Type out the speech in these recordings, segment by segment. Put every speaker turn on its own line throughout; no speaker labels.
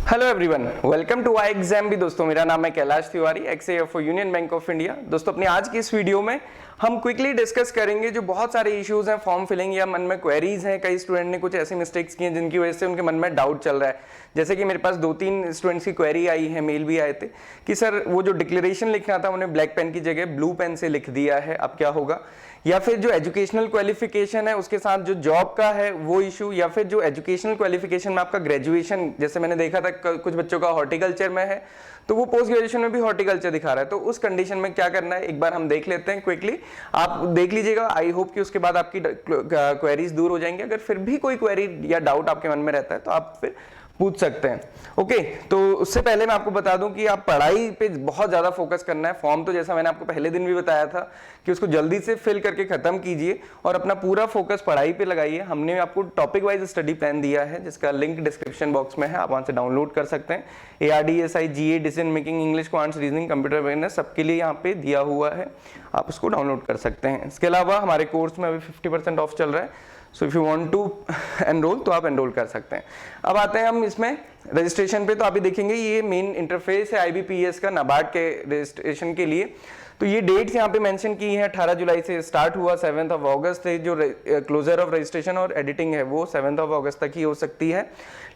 Hello everyone, welcome to I exam भी। दोस्तों मेरा नाम है Kailash Tiwari, ex AFO Union Bank of India. दोस्तों अपनी आज की इस वीडियो में हम क्विकली डिस्कस करेंगे जो बहुत सारे इश्यूज हैं फॉर्म फिलिंग या मन में क्वेरीज हैं। कई स्टूडेंट ने कुछ ऐसे मिस्टेक्स किए जिनकी वजह से उनके मन में डाउट चल रहा है। जैसे कि मेरे पास 2-3 स्टूडेंट्स की क्वेरी आई है, मेल भी आए थे कि सर वो जो डिक्लेरेशन लिखना था उन्हें ब्लैक पेन की जगह ब्लू पेन से लिख दिया है, अब क्या होगा। या फिर जो एजुकेशनल क्वालिफिकेशन है उसके साथ जो जॉब का है वो इशू, या फिर जो एजुकेशनल क्वालिफिकेशन में आपका ग्रेजुएशन, जैसे मैंने देखा था कुछ बच्चों का हॉर्टिकल्चर में है तो वो पोस्ट ग्रेजुएशन में भी हॉर्टिकल्चर दिखा रहा है, तो उस कंडीशन में क्या करना है एक बार हम देख लेते हैं क्विकली। आप देख लीजिएगा, आई होप कि उसके बाद आपकी क्वेरीज दूर हो जाएंगी। अगर फिर भी कोई क्वेरी या डाउट आपके मन में रहता है तो आप फिर पूछ सकते हैं। ओके, तो उससे पहले मैं आपको बता दूं कि आप पढ़ाई पे बहुत ज्यादा फोकस करना है। फॉर्म तो जैसा मैंने आपको पहले दिन भी बताया था कि उसको जल्दी से फिल करके खत्म कीजिए और अपना पूरा फोकस पढ़ाई पे लगाइए। हमने आपको टॉपिक वाइज स्टडी प्लान दिया है जिसका लिंक डिस्क्रिप्शन बॉक्स में है, आप वहां से डाउनलोड कर सकते हैं। ARDSI, GA, decision making, English, quants, reasoning, computer awareness सबके लिए यहाँ पे दिया हुआ है, आप उसको डाउनलोड कर सकते हैं। इसके अलावा हमारे कोर्स में अभी 50% ऑफ चल रहा है, so if you want to enrol तो आप एनरोल कर सकते हैं। अब आते हैं हम इसमें रजिस्ट्रेशन पे। तो आप देखेंगे ये मेन इंटरफेस है IBPS का नाबार्ड के रजिस्ट्रेशन के लिए। तो ये डेट्स यहाँ पे मेंशन की हैं, 18 जुलाई से स्टार्ट हुआ, 7 अगस्त से जो क्लोजर ऑफ रजिस्ट्रेशन और एडिटिंग है वो 7 अगस्त तक ही हो सकती है।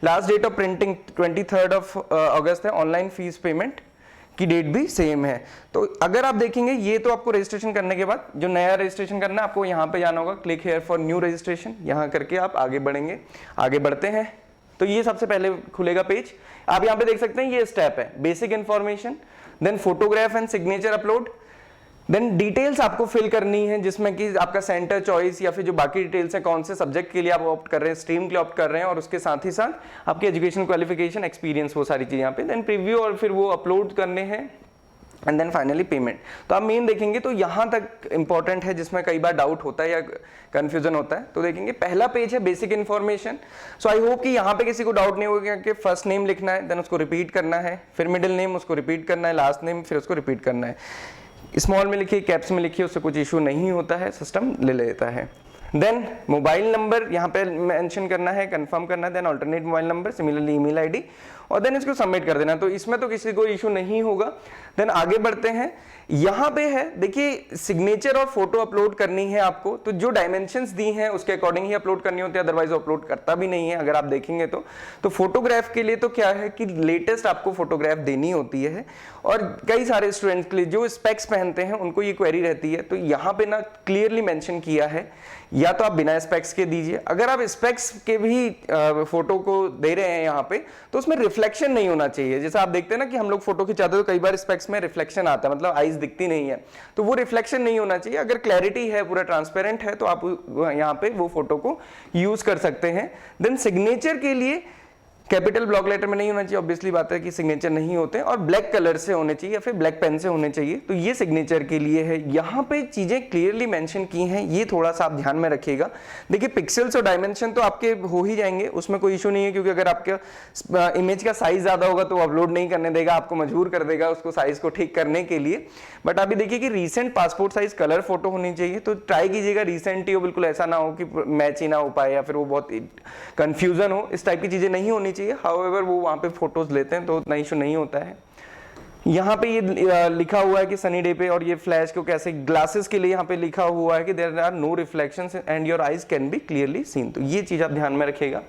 लास्ट डेट ऑफ प्रिंटिंग 23 अगस्त है। ऑनलाइन फीस पेमेंट की डेट भी सेम है। तो अगर आप देखेंगे ये तो आपको रजिस्ट्रेशन करने के बाद जो नया रजिस्ट्रेशन करना है आपको यहाँ पे जाना होगा, click here for new registration, यहाँ करके आप आगे बढ़ेंगे। आगे बढ़ते हैं तो ये सबसे पहले खुलेगा पेज। आप यहाँ पे देख सकते हैं ये स्टेप है, basic information, then photograph and signature upload, then details आपको फिल करनी है जिसमें कि आपका सेंटर चॉइस या फिर जो बाकी डिटेल्स है, कौन से सब्जेक्ट के लिए आप ऑप्ट कर रहे हैं, स्ट्रीम के लिए ऑप्ट कर रहे हैं, और उसके साथ ही साथ आपकी एजुकेशन क्वालिफिकेशन, एक्सपीरियंस, वो सारी चीजें यहाँ पे, देन प्रीव्यू और फिर वो अपलोड करने हैं, एंड देन फाइनली पेमेंट। तो आप मेन देखेंगे तो यहाँ तक इंपॉर्टेंट है जिसमें कई बार डाउट होता है या कंफ्यूजन होता है। तो देखेंगे पहला पेज है basic information. So I hope कि यहाँ पे किसी को डाउट नहीं होगा कि फर्स्ट नेम लिखना है, देन उसको रिपीट करना है, फिर मिडिल नेम उसको रिपीट करना है, लास्ट नेम फिर उसको रिपीट करना है। स्मॉल में लिखिए, कैप्स में लिखिए, उससे कुछ इशू नहीं होता है, सिस्टम ले लेता है। देन मोबाइल नंबर यहाँ पे मेंशन करना है, कंफर्म करना है, then alternate mobile number, similarly email ID, और देन इसको सबमिट कर देना। तो इसमें तो किसी को इशू नहीं होगा। देन आगे बढ़ते हैं, यहाँ पे है देखिए सिग्नेचर और फोटो अपलोड करनी है आपको। तो जो डायमेंशंस दी हैं उसके अकॉर्डिंग ही अपलोड करनी होती है, अदरवाइज अपलोड करता भी नहीं है अगर आप देखेंगे तो फोटोग्राफ के लिए तो क्या है कि लेटेस्ट आपको फोटोग्राफ देनी होती है, और कई सारे स्टूडेंट्स के लिए जो स्पेक्स पहनते हैं उनको ये क्वेरी रहती है। तो यहाँ पे ना क्लियरली मेंशन किया है, या तो आप बिना स्पेक्स के दीजिए, अगर आप स्पेक्स के भी फोटो को दे रहे हैं यहाँ पे तो उसमें रिफ्लेक्शन नहीं होना चाहिए। जैसे आप देखते हैं ना कि हम लोग फोटो खिंचाते हैं तो कई बार स्पेक्स में रिफ्लेक्शन आता है, मतलब आईज दिखती नहीं है, तो वो रिफ्लेक्शन नहीं होना चाहिए। अगर क्लैरिटी है, पूरा ट्रांसपेरेंट है, तो आप यहाँ पे वो फोटो को यूज कर सकते हैं। देन सिग्नेचर के लिए कैपिटल ब्लॉक लेटर में नहीं होना चाहिए, ऑब्वियसली बात है कि सिग्नेचर नहीं होते, और ब्लैक कलर से होने चाहिए या फिर ब्लैक पेन से होने चाहिए। तो ये सिग्नेचर के लिए है, यहाँ पे चीजें क्लियरली मेंशन की हैं, ये थोड़ा सा आप ध्यान में रखिएगा। देखिए पिक्सल्स और डायमेंशन तो आपके हो ही जाएंगे, उसमें कोई इशू नहीं है, क्योंकि अगर आपका इमेज का साइज ज्यादा होगा तो अपलोड नहीं करने देगा, आपको मजबूर कर देगा उसको साइज को ठीक करने के लिए। बट अभी देखिए कि recent passport size colour photo होनी चाहिए, तो ट्राई कीजिएगा रिसेंट ही हो, बिल्कुल ऐसा ना हो कि मैच ही ना हो पाए या फिर वो बहुत कंफ्यूजन हो, इस टाइप की चीजें नहीं होनी चाहिए। हाउएवर वो वहां पे फोटोज लेते हैं तो उतना इशू नहीं होता है। यहाँ पे ये लिखा हुआ है कि सनी डे पे, और ये फ्लैश को कैसे, ग्लासेस के लिए यहाँ पे लिखा हुआ है कि there are no reflections and your eyes can be clearly seen. तो ये चीज आप ध्यान में रखिएगा।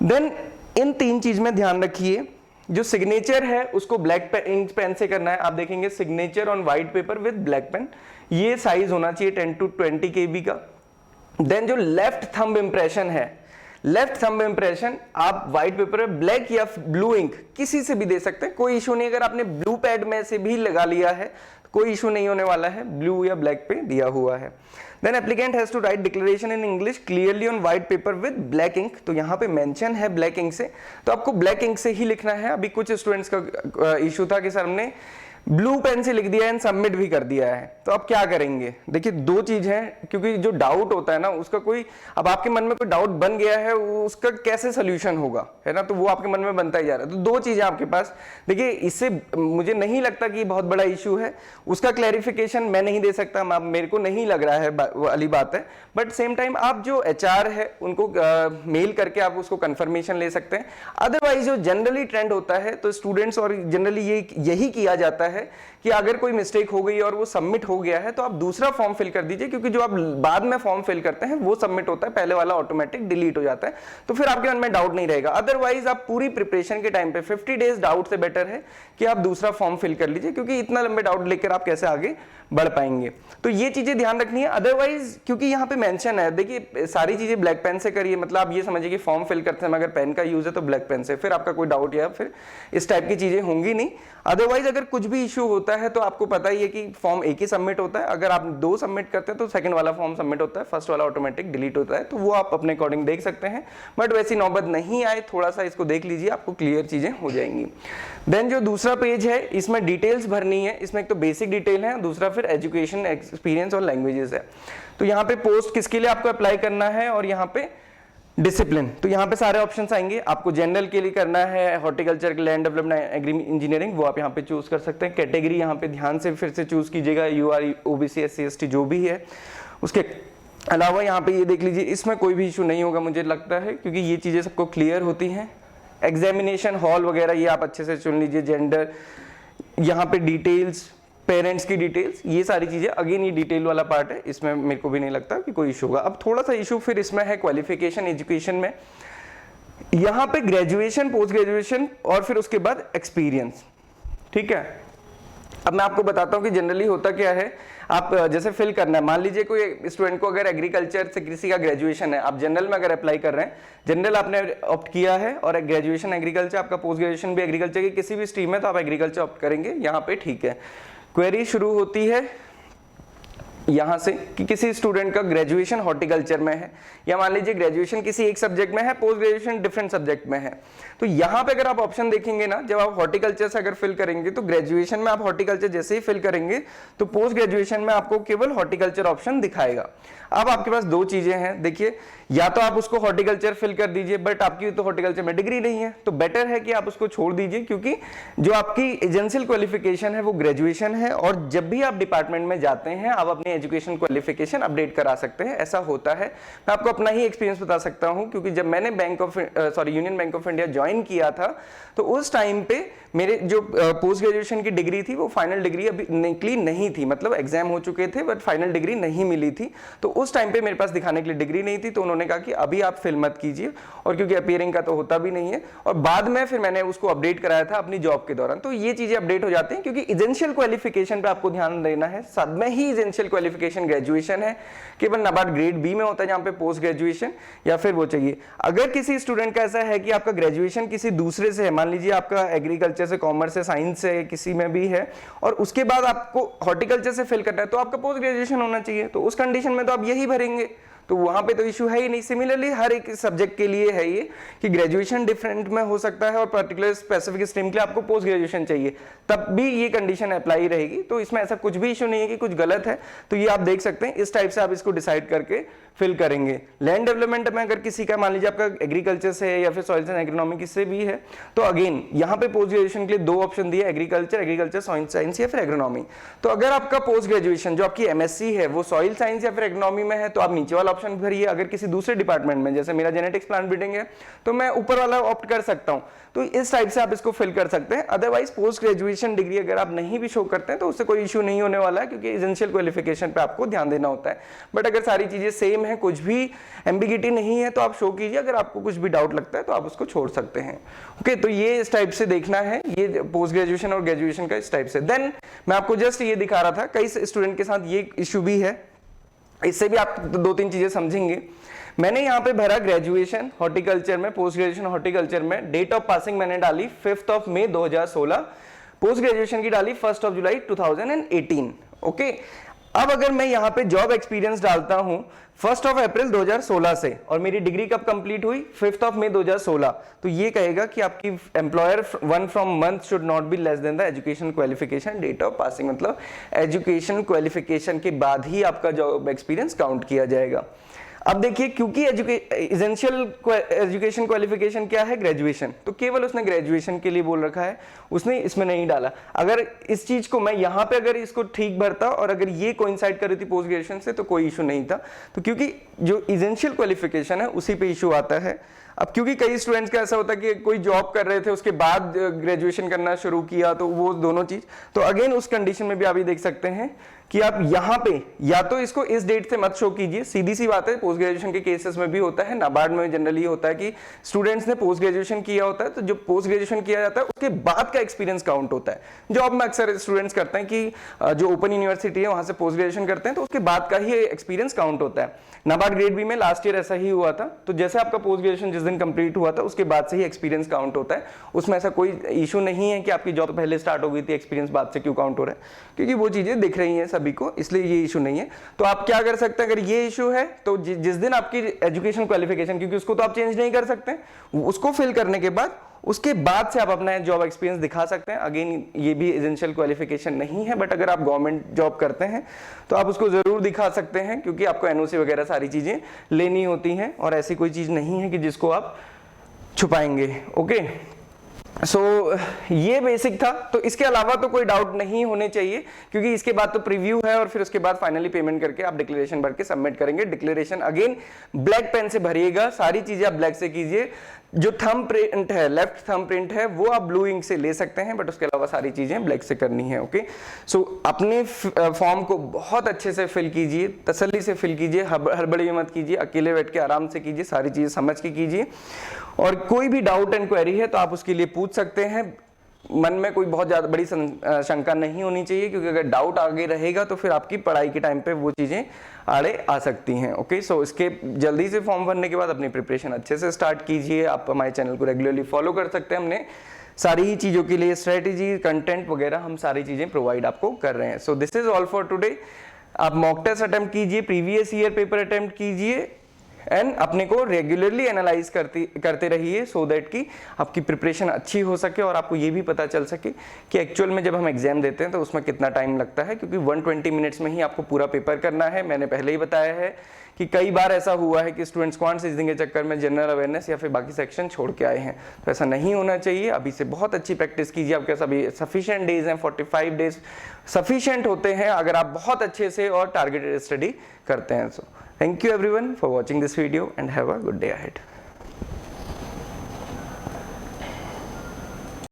देन इन 3 चीज में ध्यान रखिए, जो सिग्नेचर है उसको ब्लैक इंक पेन से करना है। आप देखेंगे signature on white paper with black pen, ये साइज होना चाहिए 10 to 20 KB का। देन जो लेफ्ट थंब इंप्रेशन है, लेफ्ट थंब इंप्रेशन आप व्हाइट पेपर में ब्लैक या ब्लू इंक किसी से भी दे सकते हैं, कोई इशू नहीं। अगर आपने ब्लू पैड में से भी लगा लिया है कोई इशू नहीं होने वाला है, ब्लू या ब्लैक पे दिया हुआ है। Then applicant has to write declaration in English clearly on white paper with black ink. तो यहाँ पे मेंशन है ब्लैक इंक से, तो आपको ब्लैक इंक से ही लिखना है। अभी कुछ स्टूडेंट्स का इशू था कि सर हमने ब्लू पेन से लिख दिया एंड सबमिट भी कर दिया है, तो अब क्या करेंगे? देखिए दो चीज है, क्योंकि जो डाउट होता है ना उसका कोई, अब आपके मन में कोई डाउट बन गया है उसका कैसे सोल्यूशन होगा, है ना, तो वो आपके मन में बनता ही जा रहा है। तो दो चीजें आपके पास, देखिए इससे मुझे नहीं लगता कि बहुत बड़ा इशू है, उसका क्लैरिफिकेशन मैं नहीं दे सकता, मेरे को नहीं लग रहा है वाली बात है, बट सेम टाइम आप जो HR है उनको मेल करके आप उसको कंफर्मेशन ले सकते हैं। अदरवाइज जो जनरली ट्रेंड होता है तो स्टूडेंट्स और जनरली यही किया जाता है कि अगर कोई मिस्टेक हो गई और वो सबमिट हो गया है तो आप दूसरा फॉर्म फिल कर दीजिए, क्योंकि जो आप बाद में फॉर्म फिल करते हैं वो सबमिट होता है, पहले वाला ऑटोमेटिक डिलीट हो जाता है, तो फिर आपके मन में डाउट नहीं रहेगा। अदरवाइज आप पूरी प्रिपरेशन के टाइम पे 50 डेज डाउट से बेटर है कि आप दूसरा फॉर्म फिल कर लीजिए, क्योंकि इतना लंबे डाउट लेकर आप कैसे आगे बढ़ पाएंगे। तो ये चीजें ध्यान रखनी है। अदरवाइज क्योंकि यहाँ पे मेंशन है, देखिए सारी चीजें ब्लैक पेन से करिए, मतलब आप ये समझिए कि फॉर्म फिल करते समय अगर पेन का यूज है तो ब्लैक पेन से, फिर आपका कोई डाउट या फिर इस टाइप की चीजें होंगी नहीं। अदरवाइज अगर कुछ भी इशू होता है तो आपको पता ही है कि फॉर्म एक ही सबमिट होता है, अगर आप 2 सबमिट करते हैं तो सेकंड वाला फॉर्म सबमिट होता है, फर्स्ट वाला ऑटोमेटिक डिलीट होता है, तो वो आप अपने अकॉर्डिंग देख सकते हैं। बट वैसी नौबत नहीं आए, थोड़ा सा इसको देख लीजिए, आपको क्लियर चीजें हो जाएंगी। देन जो दूसरा पेज है इसमें डिटेल्स भरनी है, इसमें एक तो बेसिक डिटेल है, दूसरा फिर एजुकेशन एक्सपीरियंस और लैंग्वेजेस है। तो यहाँ पे पोस्ट किसके लिए आपको अप्लाई करना है और यहाँ पे डिसिप्लिन, तो यहाँ पे सारे ऑप्शंस आएंगे। आपको जनरल के लिए करना है horticulture, land development, agri engineering, वो आप यहाँ पे चूज कर सकते हैं। कैटेगरी यहाँ पे ध्यान से फिर से चूज कीजिएगा, UR, OBC, SC, ST जो भी है। उसके अलावा यहाँ पे ये देख लीजिए, इसमें कोई भी इशू नहीं होगा मुझे लगता है, क्योंकि ये चीजें सबको क्लियर होती हैं। एग्जामिनेशन हॉल वगैरह ये आप अच्छे से चुन लीजिए। जेंडर, यहाँ पे डिटेल्स, पेरेंट्स की डिटेल्स, ये सारी चीजें, अगेन ये डिटेल वाला पार्ट है, इसमें मेरे को भी नहीं लगता कि कोई इशू होगा। अब थोड़ा सा इशू फिर इसमें है क्वालिफिकेशन एजुकेशन में, यहाँ पे ग्रेजुएशन, पोस्ट ग्रेजुएशन और फिर उसके बाद एक्सपीरियंस, ठीक है। अब मैं आपको बताता हूँ कि जनरली होता क्या है, आप जैसे फिल करना है, मान लीजिए कोई स्टूडेंट को अगर एग्रीकल्चर से किसी का ग्रेजुएशन है, आप जनरल में अगर अप्लाई कर रहे हैं, जनरल आपने ऑप्ट किया है और ग्रेजुएशन एग्रीकल्चर, आपका पोस्ट ग्रेजुएशन भी एग्रीकल्चर की किसी भी स्ट्रीम है तो आप एग्रीकल्चर ऑप्ट करेंगे, यहाँ पे ठीक है। क्वेरी शुरू होती है यहां से कि किसी स्टूडेंट का ग्रेजुएशन हॉर्टिकल्चर में है, या मान लीजिए ग्रेजुएशन किसी एक सब्जेक्ट में है, पोस्ट ग्रेजुएशन डिफरेंट सब्जेक्ट में है। तो यहां पे अगर आप ऑप्शन देखेंगे ना, जब आप हॉर्टिकल्चर से अगर फिल करेंगे तो ग्रेजुएशन में आप हॉर्टिकल्चर जैसे ही फिल करेंगे तो पोस्ट ग्रेजुएशन में आपको केवल हॉर्टिकल्चर ऑप्शन दिखाएगा। अब आपके पास दो चीजें हैं, देखिए या तो आप उसको हॉर्टिकल्चर फिल कर दीजिए, बट आपकी तो हॉर्टिकल्चर में डिग्री नहीं है, तो बेटर है कि आप उसको छोड़ दीजिए, क्योंकि जो आपकी एजेंशियल क्वालिफिकेशन है वो ग्रेजुएशन है, और जब भी आप डिपार्टमेंट में जाते हैं आप अपनी एजुकेशन क्वालिफिकेशन अपडेट करा सकते हैं, ऐसा होता है। मैं आपको अपना ही एक्सपीरियंस बता सकता हूं, क्योंकि जब मैंने union Bank of India join किया था तो उस टाइम पे मेरे जो पोस्ट ग्रेजुएशन की डिग्री थी वो फाइनल डिग्री अभी निकली नहीं थी, मतलब एग्जाम हो चुके थे बट फाइनल डिग्री नहीं मिली थी। तो उस टाइम पे मेरे पास दिखाने के लिए डिग्री नहीं थी, तो उन्होंने कहा कि अभी आप फिल मत कीजिए, और क्योंकि अपीयरिंग का तो होता भी नहीं है। और बाद में फिर मैंने उसको अपडेट कराया था अपनी जॉब के दौरान। तो ये चीजें अपडेट हो जाती हैं, क्योंकि एजेंशियल क्वालिफिकेशन पे आपको ध्यान देना है। सब में ही एजेंशियल क्वालिफिकेशन ग्रेजुएशन है, केवल नाबार्ड ग्रेड बी में होता है जहां पे पोस्ट ग्रेजुएशन या फिर वो चाहिए। अगर किसी स्टूडेंट का ऐसा है कि आपका ग्रेजुएशन किसी दूसरे से है, मान लीजिए आपका एग्रीकल्चर से, कॉमर्स से, साइंस से, किसी में भी है, और उसके बाद आपको हॉर्टिकल्चर से फिल करना है, तो आपका पोस्ट ग्रेजुएशन होना चाहिए। तो उस कंडीशन में तो आप यही भरेंगे, तो वहां पे तो इशू है ही नहीं। सिमिलरली हर एक सब्जेक्ट के लिए है ये कि ग्रेजुएशन डिफरेंट में हो सकता है और पर्टिकुलर स्पेसिफिक स्ट्रीम के लिए आपको पोस्ट ग्रेजुएशन चाहिए, तब भी ये कंडीशन अप्लाई रहेगी। तो इसमें ऐसा कुछ भी इशू नहीं है कि कुछ गलत है, तो ये आप देख सकते हैं। इस टाइप से आप इसको डिसाइड करके फिल करेंगे। लैंड डेवलपमेंट में अगर किसी का मान लीजिए आपका एग्रीकल्चर से है या फिर सॉइल साइंस एग्रोनॉमी किससे भी है, तो अगेन यहाँ पे पोस्ट ग्रेजुएशन के लिए दो ऑप्शन दिए, एग्रीकल्चर सॉइल साइंस या फिर एग्रोनॉमी। तो अगर आपका पोस्ट ग्रेजुएशन जो आपकी MSc है वो सॉइल साइंस या फिर एग्रोनॉमी में है, तो आप नीचे वाला ऑप्शन भरिए। अगर किसी दूसरे डिपार्टमेंट में, जैसे मेरा जेनेटिक्स प्लांट ब्रीडिंग है, तो मैं ऊपर वाला ऑप्ट कर सकता हूं। तो इस टाइप से आप इसको फिल कर सकते हैं। अदरवाइज पोस्ट ग्रेजुएशन डिग्री अगर आप नहीं भी शो करते हैं तो उससे कोई इशू नहीं होने वाला है, क्योंकि एसेंशियल क्वालिफिकेशन पे आपको ध्यान देना होता है। बट अगर सारी चीजें सेम है, कुछ भी एम्बिगिटी नहीं है, तो आप शो कीजिए। अगर आपको कुछ भी डाउट लगता है तो आप उसको छोड़ सकते हैं। ओके, तो ये इस टाइप से देखना है, ये पोस्ट ग्रेजुएशन और ग्रेजुएशन का इस टाइप से। देन मैं आपको जस्ट ये दिखा रहा था, कई स्टूडेंट के साथ ये इशू भी है, इससे भी आप दो तीन चीजें समझेंगे। मैंने यहाँ पे भरा ग्रेजुएशन हॉर्टिकल्चर में, पोस्ट ग्रेजुएशन हॉर्टिकल्चर में, डेट ऑफ पासिंग मैंने डाली 5 मई 2016, पोस्ट ग्रेजुएशन की डाली 1 जुलाई 2018। ओके, अब अगर मैं यहाँ पे जॉब एक्सपीरियंस डालता हूँ 1 अप्रैल 2016 से और मेरी डिग्री कब कंप्लीट हुई 5 मई 2016, तो ये कहेगा कि आपकी employer 1 from month should not be less than the education qualification date of passing, मतलब एजुकेशन क्वालिफिकेशन के बाद ही आपका जॉब एक्सपीरियंस काउंट किया जाएगा। अब देखिए, क्योंकि एसेंशियल एजुकेशन क्वालिफिकेशन क्या है, ग्रेजुएशन, तो केवल उसने ग्रेजुएशन के लिए बोल रखा है, उसने इसमें नहीं डाला। अगर इस चीज को मैं यहाँ पे अगर इसको ठीक भरता और अगर ये कोइंसाइड कर रही थी पोस्ट ग्रेजुएशन से तो कोई इशू नहीं था, तो क्योंकि जो एसेंशियल क्वालिफिकेशन है उसी पे इशू आता है। अब क्योंकि कई स्टूडेंट्स का ऐसा होता है कि कोई जॉब कर रहे थे उसके बाद ग्रेजुएशन करना शुरू किया, तो वो दोनों चीज, तो अगेन उस कंडीशन में भी आप ये देख सकते हैं कि आप यहाँ पे या तो इसको इस डेट से मत शो कीजिए, सीधी सी बात है, पोस्ट ग्रेजुएशन के केसेस में भी होता है, नाबार्ड में जनरली होता है कि स्टूडेंट्स ने पोस्ट ग्रेजुएशन किया होता है, तो जो पोस्ट ग्रेजुएशन किया जाता है उसके बाद का एक्सपीरियंस काउंट होता है। जॉब में अक्सर स्टूडेंट्स करते हैं कि जो ओपन यूनिवर्सिटी है वहां से पोस्ट ग्रेजुएशन करते हैं तो उसके बाद का ही एक्सपीरियंस काउंट होता है। नाबार्ड ग्रेड बी में लास्ट ईयर ऐसा ही हुआ था, तो जैसे आपका पोस्ट ग्रेजुएशन जिस दिन कंप्लीट हुआ था उसके बाद से ही एक्सपीरियंस काउंट होता है, उसमें ऐसा कोई इशू नहीं है कि आपकी जॉब पहले स्टार्ट हो गई थी, एक्सपीरियंस बाद से क्यों काउंट हो रहा है, क्योंकि वो चीजें दिख रही हैं सभी को, इसलिए ये इशू नहीं है। तो आप क्या कर सकते हैं, अगर ये इशू है तो जिस दिन आपकी एजुकेशन क्वालिफिकेशन, क्योंकि उसको तो आप चेंज नहीं कर सकते, उसको फिल करने के बाद उसके बाद से आप अपना जॉब एक्सपीरियंस दिखा सकते हैं। अगेन ये भी एसेंशियल क्वालिफिकेशन नहीं है, बट अगर आप गवर्नमेंट जॉब करते हैं तो आप उसको जरूर दिखा सकते हैं, क्योंकि आपको एनओसी वगैरह सारी चीजें लेनी होती हैं और ऐसी कोई चीज नहीं है कि जिसको आप छुपाएंगे। ओके, सो ये बेसिक था, तो इसके अलावा तो कोई डाउट नहीं होने चाहिए, क्योंकि इसके बाद तो प्रीव्यू है और फिर उसके बाद फाइनली पेमेंट करके आप डिक्लेरेशन भर के सबमिट करेंगे। डिक्लेरेशन अगेन ब्लैक पेन से भरिएगा, सारी चीजें आप ब्लैक से कीजिए। जो थंब प्रिंट है, लेफ्ट थंब प्रिंट है, वो आप ब्लू इंक से ले सकते हैं, बट उसके अलावा सारी चीजें ब्लैक से करनी है। ओके, सो अपने फॉर्म को बहुत अच्छे से फिल कीजिए, तसल्ली से फिल कीजिए, हड़बड़ी मत कीजिए, अकेले बैठ के आराम से कीजिए, सारी चीजें समझ के कीजिए। और कोई भी डाउट एंड क्वेरी है तो आप उसके लिए पूछ सकते हैं, मन में कोई बहुत ज्यादा बड़ी शंका नहीं होनी चाहिए, क्योंकि अगर डाउट आगे रहेगा तो फिर आपकी पढ़ाई के टाइम पे वो चीजें आड़े आ सकती हैं। ओके, सो इसके जल्दी से फॉर्म भरने के बाद अपनी प्रिपरेशन अच्छे से स्टार्ट कीजिए। आप हमारे चैनल को रेगुलरली फॉलो कर सकते हैं, हमने सारी ही चीजों के लिए स्ट्रेटेजी, कंटेंट वगैरह हम सारी चीजें प्रोवाइड आपको कर रहे हैं। So this is all for today. आप मॉक टेस्ट अटेम्प्ट कीजिए, प्रीवियस ईयर पेपर अटेम्प्ट कीजिए एंड अपने को रेगुलरली एनालाइज करते रहिए, सो दैट कि आपकी प्रिपरेशन अच्छी हो सके और आपको ये भी पता चल सके कि एक्चुअल में जब हम एग्जाम देते हैं तो उसमें कितना टाइम लगता है, क्योंकि 120 मिनट्स में ही आपको पूरा पेपर करना है। मैंने पहले ही बताया है कि कई बार ऐसा हुआ है कि स्टूडेंट्स क्वांट सीजनिंग के चक्कर में जनरल अवेयरनेस या फिर बाकी सेक्शन छोड़ के आए हैं, तो ऐसा नहीं होना चाहिए। अभी से बहुत अच्छी प्रैक्टिस कीजिए, आपके सभी सफिशिएंट डेज हैं, 45 डेज सफिशिएंट होते हैं अगर आप बहुत अच्छे से और टारगेटेड स्टडी करते हैं। सो thank you everyone for watching this video and have a good day ahead.